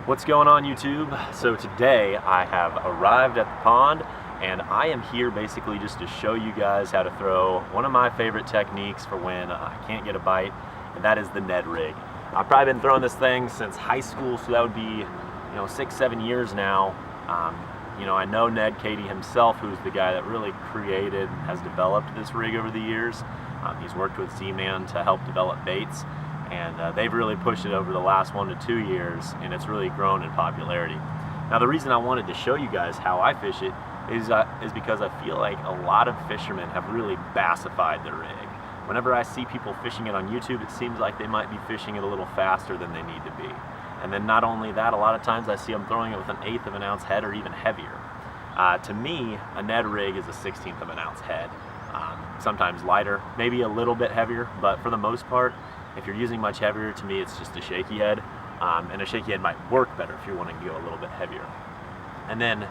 What's going on, YouTube? So today I have arrived at the pond and I am here basically just to show you guys how to throw one of my favorite techniques for when I can't get a bite, and that is the Ned Rig. I've probably been throwing this thing since high school, so that would be 6-7 years now. I know Ned Katie himself, who's the guy that really created and has developed this rig over the years. He's worked with Z-Man to help develop baits, and they've really pushed it over the last 1 to 2 years, and it's really grown in popularity. Now, the reason I wanted to show you guys how I fish it is because I feel like a lot of fishermen have really bassified the rig. Whenever I see people fishing it on YouTube, it seems like they might be fishing it a little faster than they need to be. And then not only that, a lot of times I see them throwing it with an 1/8 of an ounce head or even heavier. To me, a Ned Rig is a 1/16 of an ounce head. Sometimes lighter, maybe a little bit heavier, but for the most part, if you're using much heavier, to me it's just a shaky head. And a shaky head might work better if you're wanting to go a little bit heavier. And then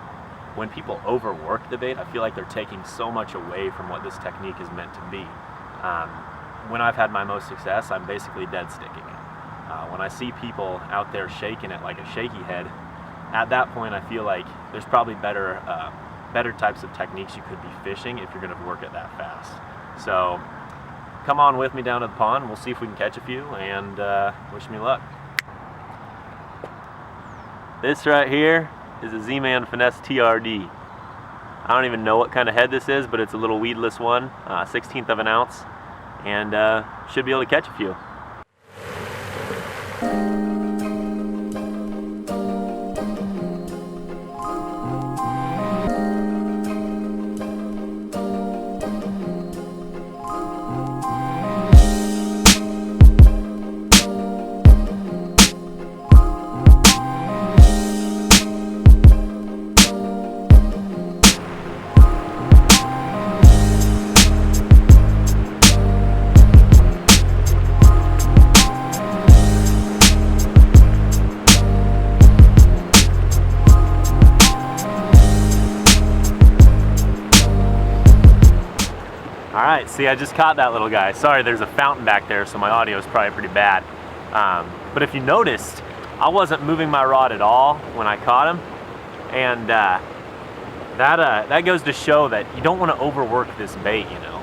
when people overwork the bait, I feel like they're taking so much away from what this technique is meant to be. When I've had my most success, I'm basically dead sticking it. When I see people out there shaking it like a shaky head, at that point I feel like there's probably better types of techniques you could be fishing if you're going to work it that fast. So come on with me down to the pond, we'll see if we can catch a few, and wish me luck. This right here is a Z-Man Finesse TRD. I don't even know what kind of head this is, but it's a little weedless one, 1/16 of an ounce, and should be able to catch a few. Alright, see, I just caught that little guy. Sorry, there's a fountain back there, so my audio is probably pretty bad. But if you noticed, I wasn't moving my rod at all when I caught him. And that goes to show that you don't want to overwork this bait, you know.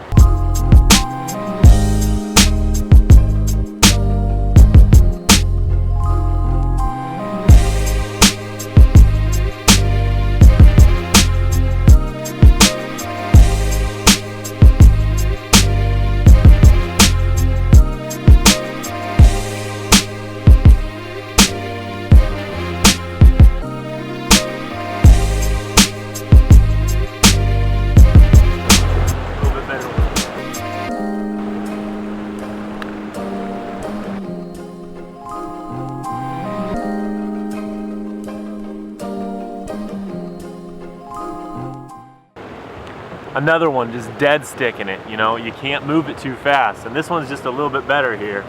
Another one just dead sticking it, you can't move it too fast. And this one's just a little bit better here.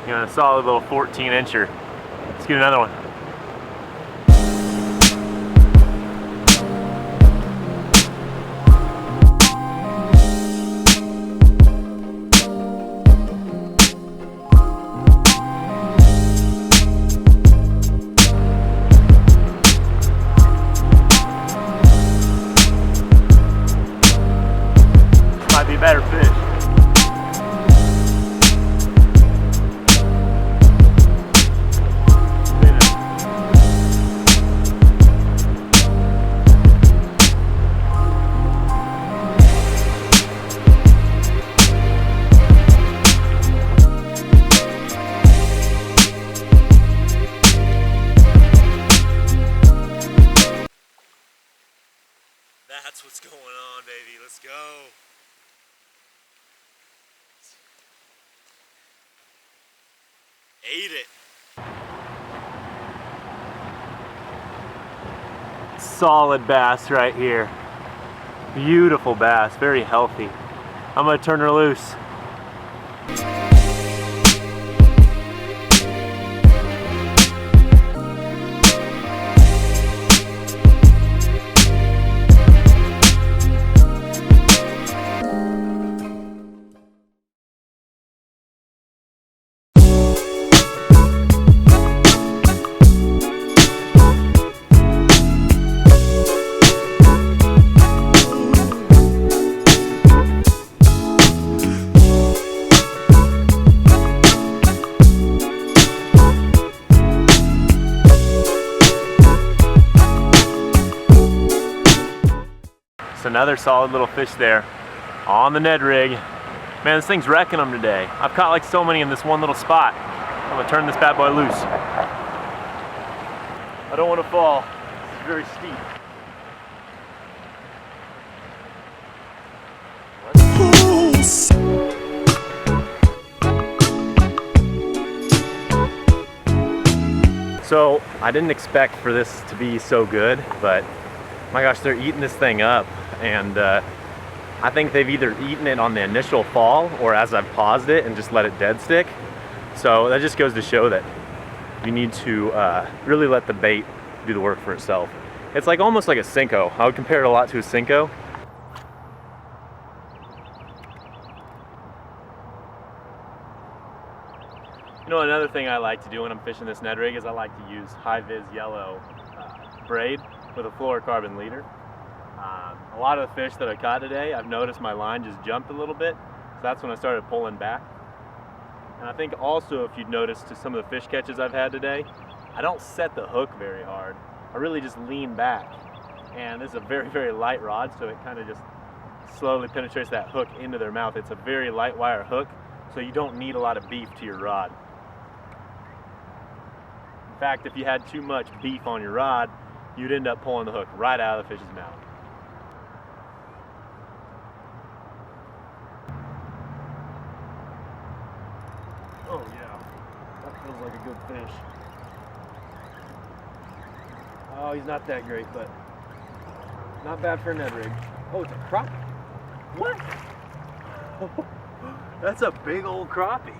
A solid little 14-incher. Let's get another one. Better fish. That's what's going on, baby. Let's go. Ate it. Solid bass right here. Beautiful bass, very healthy. I'm gonna turn her loose. Just another solid little fish there on the Ned Rig. Man, this thing's wrecking them today. I've caught like so many in this one little spot. I'm gonna turn this bad boy loose. I don't want to fall. It's very steep. So I didn't expect for this to be so good, but my gosh, they're eating this thing up. And I think they've either eaten it on the initial fall or as I've paused it and just let it dead stick. So that just goes to show that you need to really let the bait do the work for itself. It's like almost like a Senko. I would compare it a lot to a Senko. You know, another thing I like to do when I'm fishing this Ned Rig is I like to use high-vis yellow braid with a fluorocarbon leader. A lot of the fish that I caught today, I've noticed my line just jumped a little bit, so that's when I started pulling back. And I think also, if you'd noticed to some of the fish catches I've had today, I don't set the hook very hard. I really just lean back. And this is a very, very light rod, so it kind of just slowly penetrates that hook into their mouth. It's a very light wire hook, so you don't need a lot of beef to your rod. In fact, if you had too much beef on your rod, you'd end up pulling the hook right out of the fish's mouth. Oh yeah, that feels like a good fish. Oh, he's not that great, but not bad for a Ned Rig. Oh, it's a crappie. What? That's a big old crappie.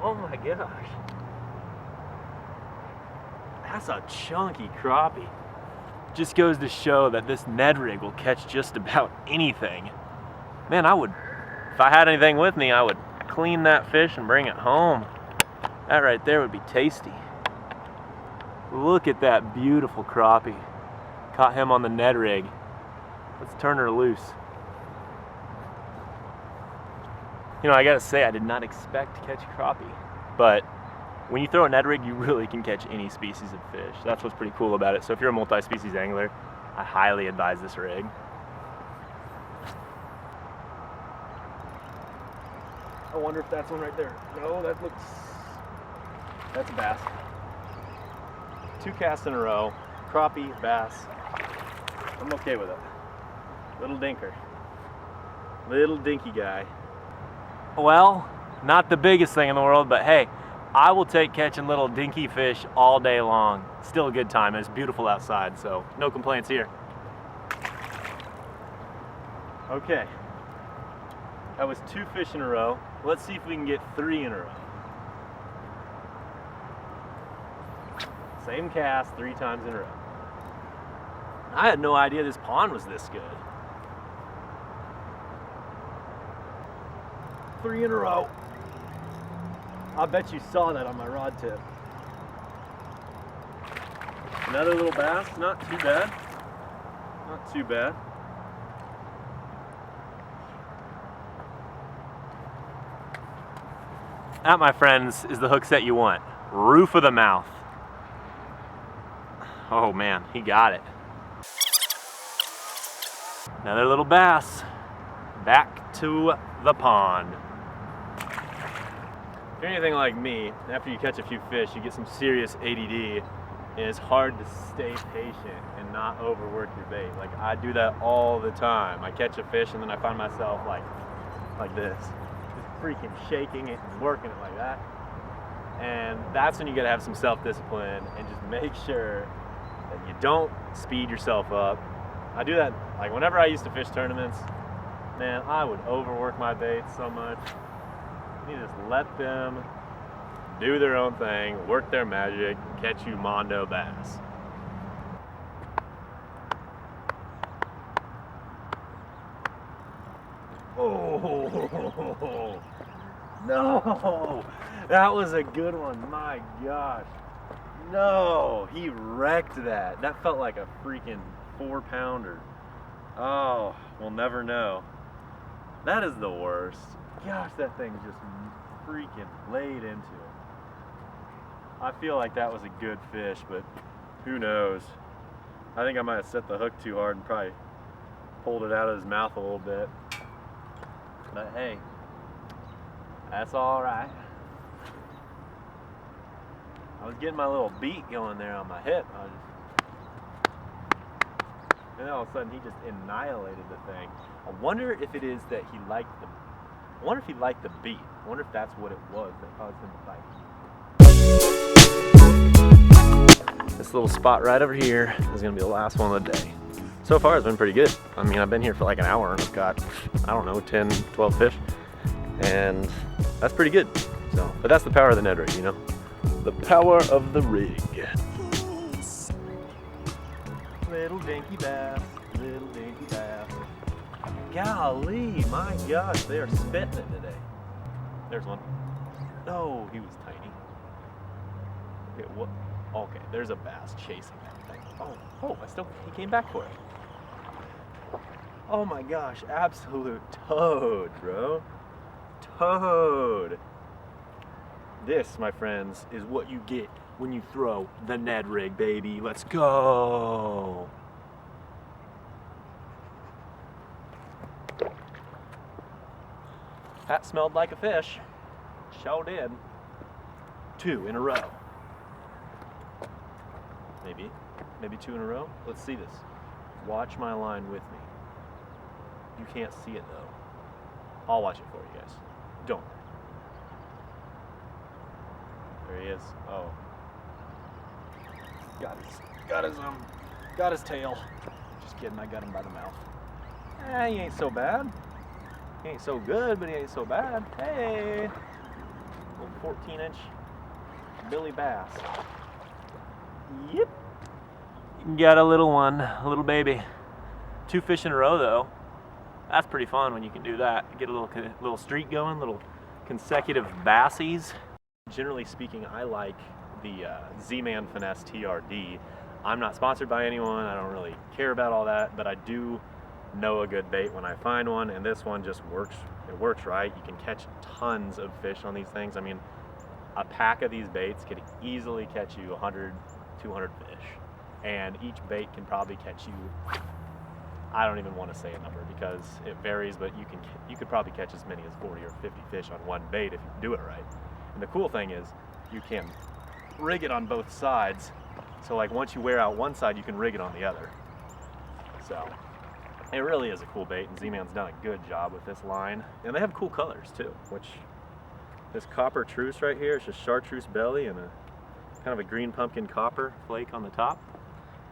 Oh my gosh. That's a chunky crappie. Just goes to show that this Ned Rig will catch just about anything. Man, if I had anything with me, I would clean that fish and bring it home. That right there would be tasty. Look at that beautiful crappie. Caught him on the Ned Rig. Let's turn her loose. You know, I gotta say, I did not expect to catch crappie, but when you throw a Ned Rig, you really can catch any species of fish. That's what's pretty cool about it. So if you're a multi-species angler, I highly advise this rig. I wonder if that's one right there. No, that's a bass. 2 casts in a row, crappie, bass. I'm okay with it. Little dinker. Little dinky guy. Well, not the biggest thing in the world, but hey, I will take catching little dinky fish all day long. Still a good time. It's beautiful outside, so no complaints here. Okay, that was 2 fish in a row. Let's see if we can get 3 in a row. Same cast 3 times in a row. I had no idea this pond was this good. 3 in a row. I bet you saw that on my rod tip. Another little bass, not too bad. Not too bad. That, my friends, is the hook set you want. Roof of the mouth. Oh man, he got it. Another little bass. Back to the pond. If you're anything like me, after you catch a few fish, you get some serious ADD, and it's hard to stay patient and not overwork your bait. Like, I do that all the time. I catch a fish and then I find myself like this, just freaking shaking it and working it like that. And that's when you gotta have some self-discipline and just make sure that you don't speed yourself up. I do that, like whenever I used to fish tournaments, man, I would overwork my baits so much. You just let them do their own thing, work their magic, catch you mondo bass. Oh, no, that was a good one, my gosh. No, he wrecked that. That felt like a freaking 4-pounder. Oh, we'll never know. That is the worst. Gosh, that thing just freaking laid into it. I feel like that was a good fish, but who knows? I think I might have set the hook too hard and probably pulled it out of his mouth a little bit. But hey, that's all right. I was getting my little beat going there on my hip. And then all of a sudden he just annihilated the thing. I wonder if it is that he liked the. I wonder if he liked the beat. I wonder if that's what it was that caused him to bite. This little spot right over here is gonna be the last one of the day. So far it's been pretty good. I mean, I've been here for like an hour and I've got, I don't know, 10, 12 fish. And that's pretty good. So, but that's the power of the Ned Rig, you know? The power of the rig. Little dinky bass, little dinky bass. Golly, my gosh, they are spitting it today. There's one. No, he was tiny. Okay, what? Okay, there's a bass chasing that thing. Oh, he came back for it. Oh my gosh, absolute toad, bro. Toad. This, my friends, is what you get when you throw the Ned Rig, baby. Let's go. That smelled like a fish. Sure did. 2 in a row. Maybe 2 in a row. Let's see this. Watch my line with me. You can't see it though. I'll watch it for you guys. Don't worry. There he is. Oh. Got his tail. Just kidding, I got him by the mouth. He ain't so bad. He ain't so good, but he ain't so bad. Hey! Little 14-inch Billy bass. Yep. Got a little one, a little baby. 2 fish in a row though. That's pretty fun when you can do that. Get a little streak going, little consecutive bassies. Generally speaking, I like the Z-Man Finesse TRD. I'm not sponsored by anyone. I don't really care about all that, but I do know a good bait when I find one, and this one just works. It works right. You can catch tons of fish on these things. I mean, a pack of these baits could easily catch you 100, 200 fish, and each bait can probably catch you, I don't even want to say a number because it varies, but you could probably catch as many as 40 or 50 fish on one bait if you do it right. And the cool thing is you can rig it on both sides. So like once you wear out one side, you can rig it on the other. So it really is a cool bait, and Z-Man's done a good job with this line. And they have cool colors too, which this copper truce right here, it's just chartreuse belly and a kind of a green pumpkin copper flake on the top.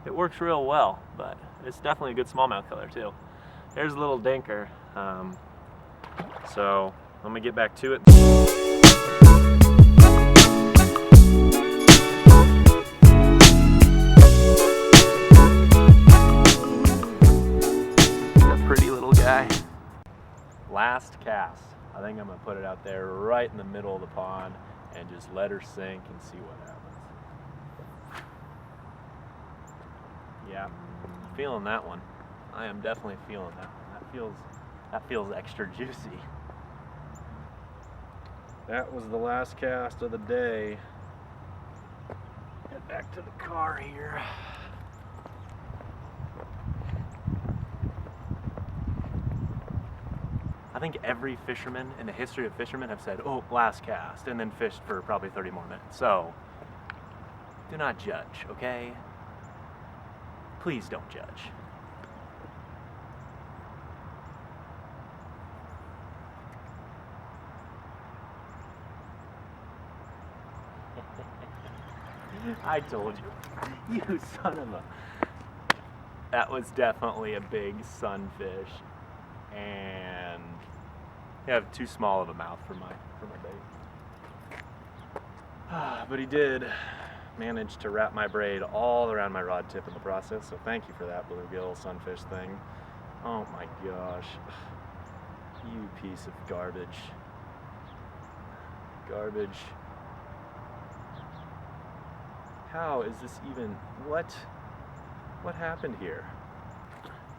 It works real well, but it's definitely a good smallmouth color too. There's a little dinker. So I'm gonna get back to it. Last cast. I think I'm gonna put it out there right in the middle of the pond and just let her sink and see what happens. Yeah, feeling that one. I am definitely feeling that one. That feels extra juicy. That was the last cast of the day. Head back to the car here. I think every fisherman in the history of fishermen have said, oh, last cast, and then fished for probably 30 more minutes. So, do not judge, okay? Please don't judge. I told you. You son of a... That was definitely a big sunfish. And I have too small of a mouth for my bait. But he did manage to wrap my braid all around my rod tip in the process, so thank you for that, bluegill sunfish thing. Oh my gosh. You piece of garbage. Garbage. How is this even... What happened here?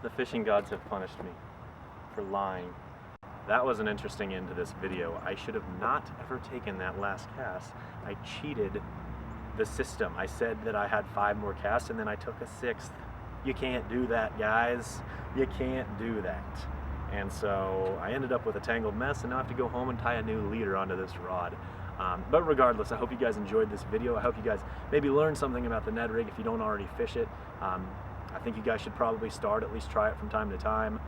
The fishing gods have punished me for lying. That was an interesting end to this video. I should have not ever taken that last cast. I cheated the system. I said that I had 5 more casts and then I took a 6th. You can't do that, guys. You can't do that. And so I ended up with a tangled mess, and now I have to go home and tie a new leader onto this rod. But regardless, I hope you guys enjoyed this video. I hope you guys maybe learned something about the Ned Rig if you don't already fish it. I think you guys should probably start, at least try it from time to time.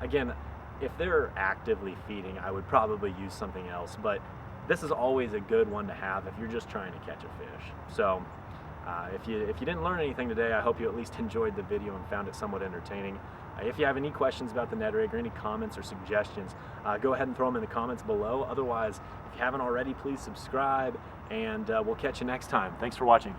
Again, if they're actively feeding, I would probably use something else, but this is always a good one to have if you're just trying to catch a fish. So if you didn't learn anything today, I hope you at least enjoyed the video and found it somewhat entertaining. If you have any questions about the Ned Rig or any comments or suggestions, go ahead and throw them in the comments below. Otherwise, if you haven't already, please subscribe, and we'll catch you next time. Thanks for watching.